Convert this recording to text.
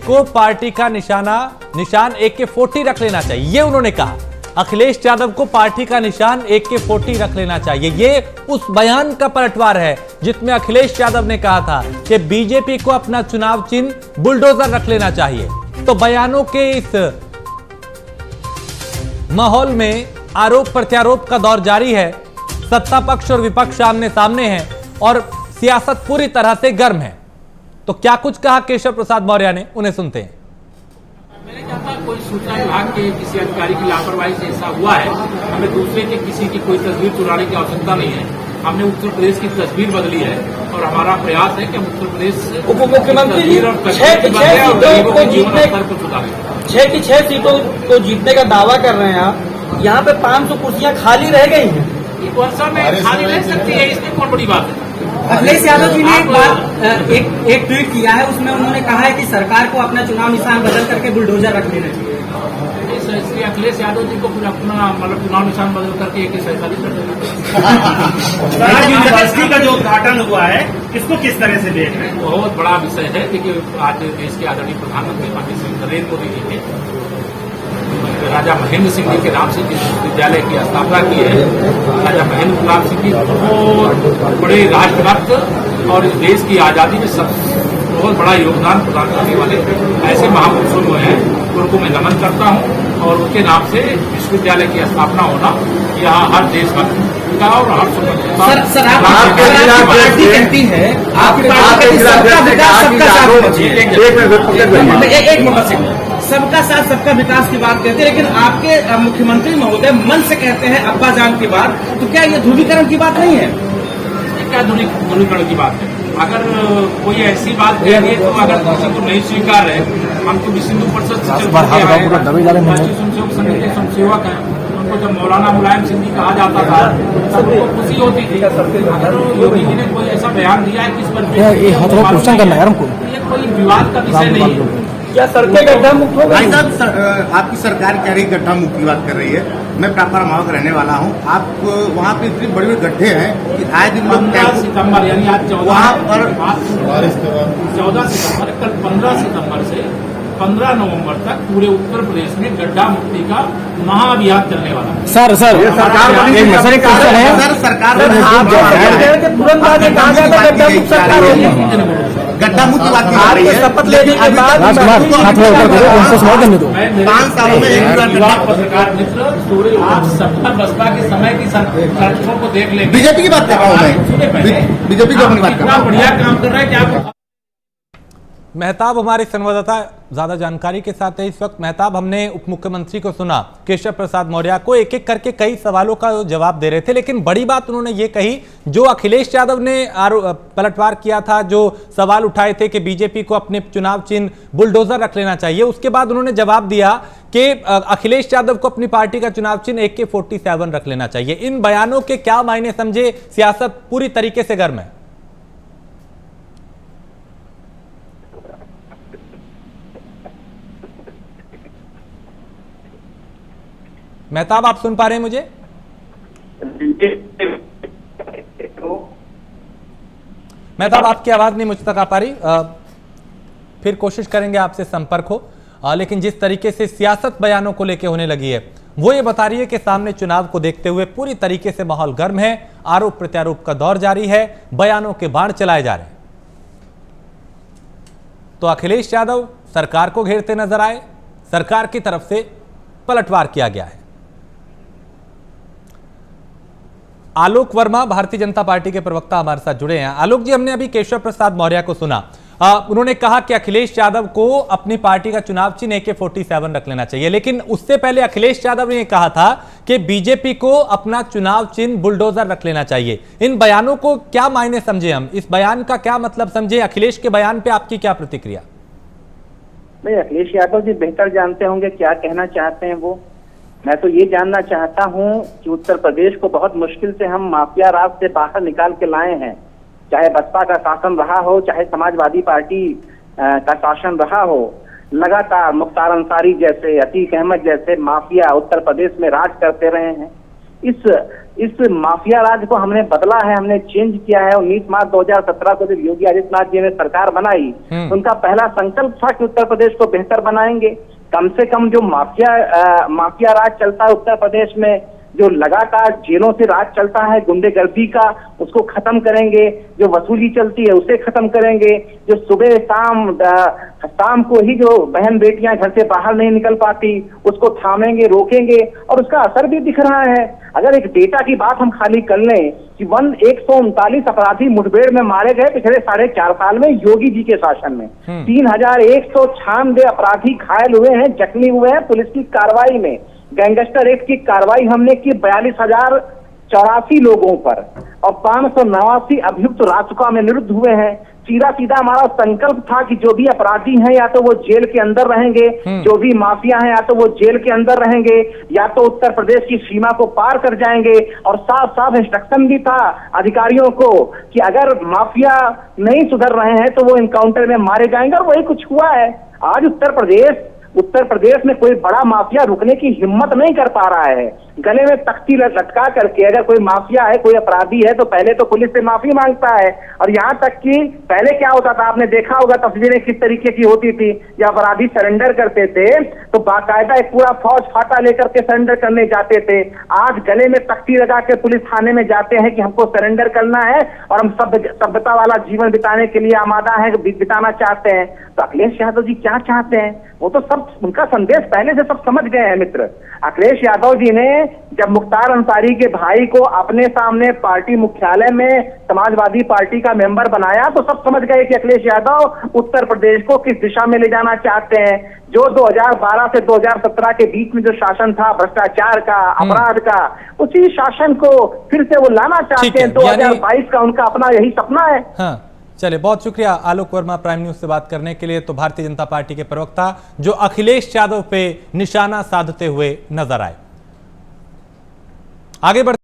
को पार्टी का निशान AK-40 रख लेना चाहिए, ये उन्होंने कहा। अखिलेश यादव को पार्टी का निशान AK-40 रख लेना चाहिए। ये उस बयान का पलटवार है जिसमें अखिलेश यादव ने कहा था कि बीजेपी को अपना चुनाव चिन्ह बुलडोजर रख लेना चाहिए। तो बयानों के इस माहौल में आरोप प्रत्यारोप का दौर जारी है। सत्ता पक्ष और विपक्ष आमने सामने हैं और सियासत पूरी तरह से गर्म है। तो क्या कुछ कहा केशव प्रसाद मौर्य ने, उन्हें सुनते हैं। मैंने कहा था कोई सूचना विभाग के किसी अधिकारी की लापरवाही से ऐसा हुआ है, हमें दूसरे के किसी की कोई तस्वीर चुराने की आवश्यकता नहीं है। हमने उत्तर प्रदेश की तस्वीर बदली है और हमारा प्रयास है कि हम उत्तर प्रदेश उप मुख्यमंत्री 6 की 6 सीटों को जीतने का दावा कर रहे हैं आप। यहाँ पे 500 कुर्सियां खाली रह गई हैं। एक वर्षा में खाली रह सकती है, इसमें कौन बड़ी बात है। अखिलेश यादव जी ने एक ट्वीट किया है, उसमें उन्होंने कहा है कि सरकार को अपना चुनाव निशान बदल करके बुलडोजर रख लेना चाहिए। इसलिए अखिलेश यादव जी को फिर अपना मतलब चुनाव निशान बदल करके AK-47 कर देना। यूनिवर्सिटी का जो उद्घाटन हुआ है, इसको किस तरह से देख रहे हैं? बहुत बड़ा विषय है। देखिए, आज देश के आदरणीय प्रधानमंत्री माननीय नरेंद्र मोदी जी ने राजा महेंद्र सिंह जी के नाम से जिस विश्वविद्यालय की स्थापना की है, राजा महेंद्र प्रताप सिंह जी बहुत बड़े राष्ट्रभक्त और इस देश की आजादी में सब बहुत बड़ा योगदान प्रदान करने वाले ऐसे महापुरुषों को हैं, उनको मैं नमन करता हूं। और उनके नाम से विश्वविद्यालय की स्थापना होना यहाँ हर देशभक्त का और हर सर आप पार्टी कहती है सबका साथ सबका विकास की बात कहते हैं, लेकिन आपके मुख्यमंत्री महोदय मन से कहते हैं अब्बा जान की बात, तो क्या ये ध्रुवीकरण की बात नहीं है? क्या ध्रुवीकरण की बात है? अगर कोई ऐसी बात कह रही है तो अगर किसी को नहीं स्वीकार है, हम तो सिंधु परिषद से चल राष्ट्रीय स्वयंसेवक संघ के स्वयंसेवक हैं। उनको जब मौलाना मुलायम सिंह जी कहा जाता था तब उनको खुशी होती थी। अगर योगी जी ने कोई ऐसा बयान दिया है कि इस पर ये कोई विवाद का विषय नहीं है। क्या सड़कें गड्ढा मुक्त हो भाई साहब, आपकी सरकार कह रही गड्ढा मुक्त की बात कर रही है। मैं प्रापर माओ का रहने वाला हूँ। आप वहाँ पे इतने बड़े बड़े गड्ढे हैं कि आए दिन लोग 15 सितम्बर यानी आज वहाँ पर 14 सितम्बर कल 15 सितम्बर से 15 नवंबर तक पूरे उत्तर प्रदेश में गड्ढा मुक्ति का महाअभियान चलने वाला है। सर ये सरकार गड्ढा मुक्त की बात शपथ लेने के बाद 5 सालों में पत्रकार मित्र पूरे आप सत्ता बसपा के समय की सड़कों को देख लेंगे। बीजेपी की बात कर रहा हूँ मैं, बीजेपी की अपनी बात कर रहा हूँ। बढ़िया काम कर रहा है कि आप मेहताब हमारे संवाददाता ज्यादा जानकारी के साथ है इस वक्त। मेहताब, हमने उप मुख्यमंत्री को सुना, केशव प्रसाद मौर्य को एक एक करके कई सवालों का जवाब दे रहे थे, लेकिन बड़ी बात उन्होंने ये कही जो अखिलेश यादव ने पलटवार किया था, जो सवाल उठाए थे कि बीजेपी को अपने चुनाव चिन्ह बुलडोजर रख लेना चाहिए। उसके बाद उन्होंने जवाब दिया कि अखिलेश यादव को अपनी पार्टी का चुनाव चिन्ह AK-47 रख लेना चाहिए। इन बयानों के क्या मायने समझे? सियासत पूरी तरीके से गर्म है। मेहताब, आप सुन पा रहे हैं मुझे? मेहताब, आपकी आवाज नहीं मुझ तक आ पा रही। फिर कोशिश करेंगे आपसे संपर्क हो। लेकिन जिस तरीके से सियासत बयानों को लेकर होने लगी है वो ये बता रही है कि सामने चुनाव को देखते हुए पूरी तरीके से माहौल गर्म है। आरोप प्रत्यारोप का दौर जारी है, बयानों के बाण चलाए जा रहे हैं। तो अखिलेश यादव सरकार को घेरते नजर आए, सरकार की तरफ से पलटवार किया गया है। आलोक वर्मा भारतीय जनता पार्टी के प्रवक्ता हमारे साथ जुड़े हैं। आलोक जी, हमने अभी केशव प्रसाद मौर्य को सुना, उन्होंने कहा कि अखिलेश यादव को अपनी पार्टी का चुनाव चिन्ह AK-47 रख लेना चाहिए, लेकिन उससे पहले अखिलेश यादव ने कहा था कि बीजेपी को अपना चुनाव चिन्ह बुलडोजर रख लेना चाहिए। इन बयानों को क्या मायने समझे हम? इस बयान का क्या मतलब समझे? अखिलेश के बयान पे आपकी क्या प्रतिक्रिया? नहीं, अखिलेश यादव जी बेहतर जानते होंगे क्या कहना चाहते हैं वो। मैं तो ये जानना चाहता हूं कि उत्तर प्रदेश को बहुत मुश्किल से हम माफिया राज से बाहर निकाल के लाए हैं। चाहे बसपा का शासन रहा हो, चाहे समाजवादी पार्टी का शासन रहा हो, लगातार मुख्तार अंसारी जैसे, अतीक अहमद जैसे माफिया उत्तर प्रदेश में राज करते रहे हैं। इस माफिया राज को हमने बदला है, हमने चेंज किया है। 19 मार्च 2017 को जब योगी आदित्यनाथ जी ने सरकार बनाई, उनका पहला संकल्प था कि उत्तर प्रदेश को बेहतर बनाएंगे। कम से कम जो माफिया राज चलता है उत्तर प्रदेश में, जो लगातार जेलों से राज चलता है गुंडेगर्दी का, उसको खत्म करेंगे। जो वसूली चलती है उसे खत्म करेंगे। जो सुबह शाम को ही जो बहन बेटियां घर से बाहर नहीं निकल पाती, उसको थामेंगे, रोकेंगे, और उसका असर भी दिख रहा है। अगर एक डेटा की बात हम खाली कर लें कि 139 अपराधी मुठभेड़ में मारे गए पिछले 4.5 साल में योगी जी के शासन में। 3196 अपराधी घायल हुए हैं, जख्मी हुए हैं पुलिस की कार्रवाई में। गैंगस्टर एक्ट की कार्रवाई हमने की 42,084 लोगों पर, और 589 अभियुक्त रासुका में निरुद्ध हुए हैं। सीधा हमारा संकल्प था कि जो भी अपराधी हैं या तो वो जेल के अंदर रहेंगे, जो भी माफिया हैं या तो वो जेल के अंदर रहेंगे, या तो उत्तर प्रदेश की सीमा को पार कर जाएंगे। और साफ इंस्ट्रक्शन भी था अधिकारियों को कि अगर माफिया नहीं सुधर रहे हैं तो वो इनकाउंटर में मारे जाएंगे, और वही कुछ हुआ है। आज उत्तर प्रदेश में कोई बड़ा माफिया रुकने की हिम्मत नहीं कर पा रहा है। गले में तख्ती लटका करके अगर कोई माफिया है, कोई अपराधी है, तो पहले तो पुलिस से माफी मांगता है। और यहाँ तक कि पहले क्या होता था, आपने देखा होगा तस्वीरें किस तरीके की होती थी। या अपराधी सरेंडर करते थे तो बाकायदा एक पूरा फौज फाटा लेकर के सरेंडर करने जाते थे। आज गले में तख्ती लगा के पुलिस थाने में जाते हैं कि हमको सरेंडर करना है और हम सभ्यता वाला जीवन बिताने के लिए आमादा है, बिताना चाहते हैं। तो अखिलेश यादव जी क्या चाहते हैं, वो तो सब उनका संदेश पहले से सब समझ गए हैं मित्र। अखिलेश यादव जी ने जब मुख्तार अंसारी के भाई को अपने सामने पार्टी मुख्यालय में समाजवादी पार्टी का मेंबर बनाया, तो सब समझ गए कि अखिलेश यादव उत्तर प्रदेश को किस दिशा में ले जाना चाहते हैं। जो 2012 से 2017 के बीच में जो शासन था भ्रष्टाचार का, अपराध का, उसी शासन को फिर से वो लाना चाहते हैं। 2022 का उनका अपना यही सपना है। हाँ, चलिए, बहुत शुक्रिया आलोक वर्मा प्राइम न्यूज से बात करने के लिए। तो भारतीय जनता पार्टी के प्रवक्ता जो अखिलेश यादव पे निशाना साधते हुए नजर आए। आगे बढ़